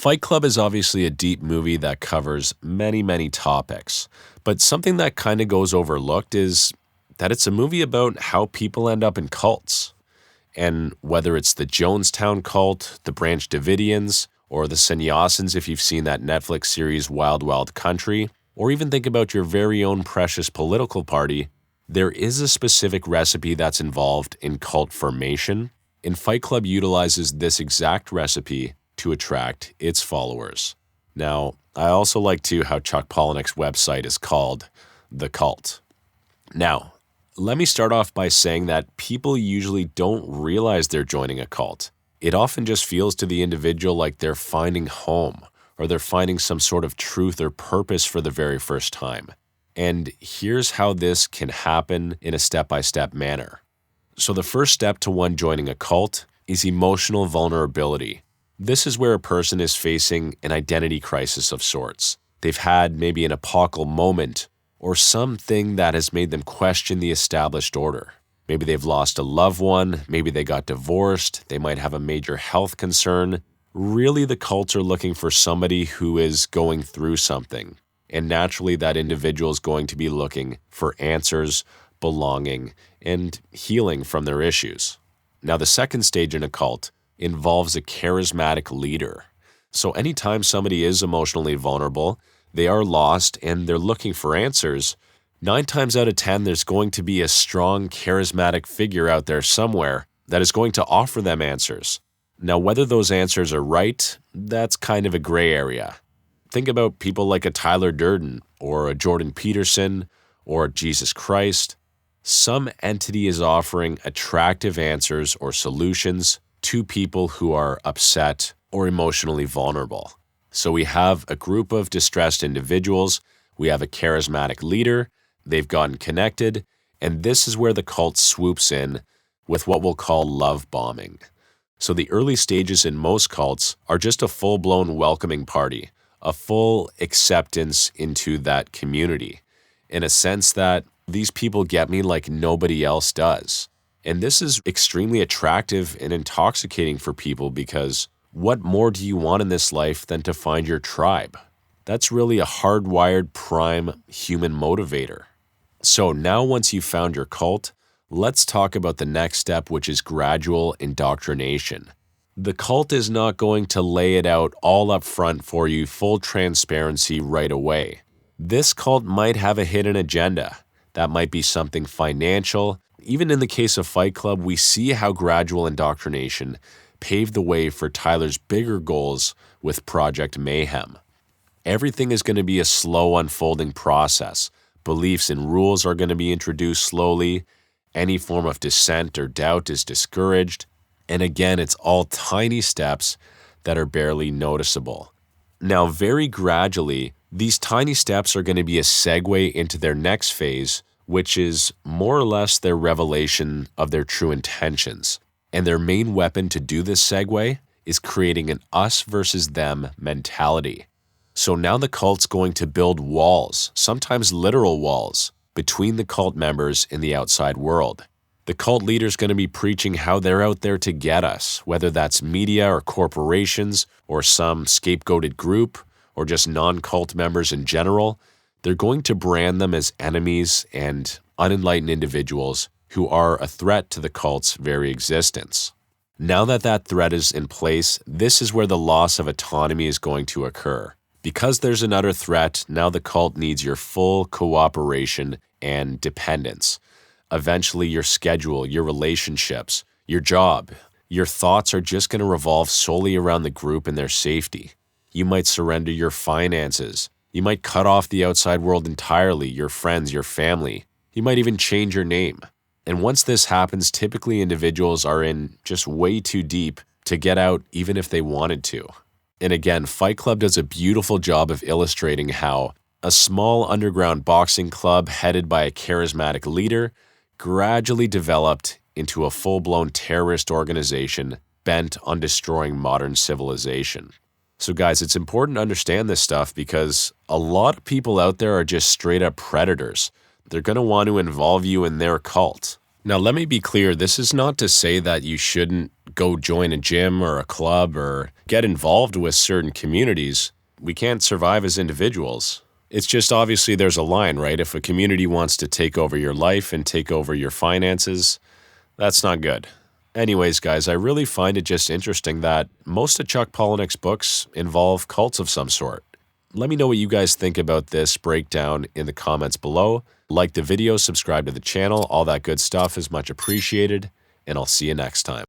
Fight Club is obviously a deep movie that covers many, many topics, but something that kind of goes overlooked is that it's a movie about how people end up in cults. And whether it's the Jonestown cult, the Branch Davidians, or the Sannyasins if you've seen that Netflix series Wild Wild Country, or even think about your very own precious political party, there is a specific recipe that's involved in cult formation, and Fight Club utilizes this exact recipe to attract its followers. Now, I also like too how Chuck Palahniuk's website is called The Cult. Now, let me start off by saying that people usually don't realize they're joining a cult. It often just feels to the individual like they're finding home, or they're finding some sort of truth or purpose for the very first time. And here's how this can happen in a step-by-step manner. So the first step to one joining a cult is emotional vulnerability. This is where a person is facing an identity crisis of sorts. They've had maybe an epochal moment or something that has made them question the established order. Maybe they've lost a loved one, maybe they got divorced, they might have a major health concern. Really, the cults are looking for somebody who is going through something. And naturally, that individual is going to be looking for answers, belonging, and healing from their issues. Now, the second stage in a cult involves a charismatic leader. So anytime somebody is emotionally vulnerable, they are lost and they're looking for answers, 9 times out of 10, there's going to be a strong, charismatic figure out there somewhere that is going to offer them answers. Now, whether those answers are right, that's kind of a gray area. Think about people like a Tyler Durden or a Jordan Peterson or Jesus Christ. Some entity is offering attractive answers or solutions to people who are upset or emotionally vulnerable. So we have a group of distressed individuals, we have a charismatic leader, they've gotten connected, and this is where the cult swoops in with what we'll call love bombing. So the early stages in most cults are just a full-blown welcoming party, a full acceptance into that community, in a sense that these people get me like nobody else does. And this is extremely attractive and intoxicating for people because what more do you want in this life than to find your tribe? That's really a hardwired prime human motivator. So now once you've found your cult, let's talk about the next step, which is gradual indoctrination. The cult is not going to lay it out all up front for you, full transparency right away. This cult might have a hidden agenda. That might be something financial. Even in the case of Fight Club, we see how gradual indoctrination paved the way for Tyler's bigger goals with Project Mayhem. Everything is going to be a slow unfolding process. Beliefs and rules are going to be introduced slowly. Any form of dissent or doubt is discouraged. And again, it's all tiny steps that are barely noticeable. Now, very gradually, these tiny steps are going to be a segue into their next phase, which is more or less their revelation of their true intentions. And their main weapon to do this segue is creating an us versus them mentality. So now the cult's going to build walls, sometimes literal walls, between the cult members and the outside world. The cult leader's going to be preaching how they're out there to get us, whether that's media or corporations or some scapegoated group or just non-cult members in general. They're going to brand them as enemies and unenlightened individuals who are a threat to the cult's very existence. Now that that threat is in place, this is where the loss of autonomy is going to occur. Because there's another threat, now the cult needs your full cooperation and dependence. Eventually, your schedule, your relationships, your job, your thoughts are just going to revolve solely around the group and their safety. You might surrender your finances. You might cut off the outside world entirely, your friends, your family. You might even change your name. And once this happens, typically individuals are in just way too deep to get out even if they wanted to. And again, Fight Club does a beautiful job of illustrating how a small underground boxing club headed by a charismatic leader gradually developed into a full-blown terrorist organization bent on destroying modern civilization. So guys, it's important to understand this stuff because a lot of people out there are just straight up predators. They're going to want to involve you in their cult. Now, let me be clear, this is not to say that you shouldn't go join a gym or a club or get involved with certain communities. We can't survive as individuals. It's just obviously there's a line, right? If a community wants to take over your life and take over your finances, that's not good. Anyways, guys, I really find it just interesting that most of Chuck Palahniuk's books involve cults of some sort. Let me know what you guys think about this breakdown in the comments below. Like the video, subscribe to the channel, all that good stuff is much appreciated, and I'll see you next time.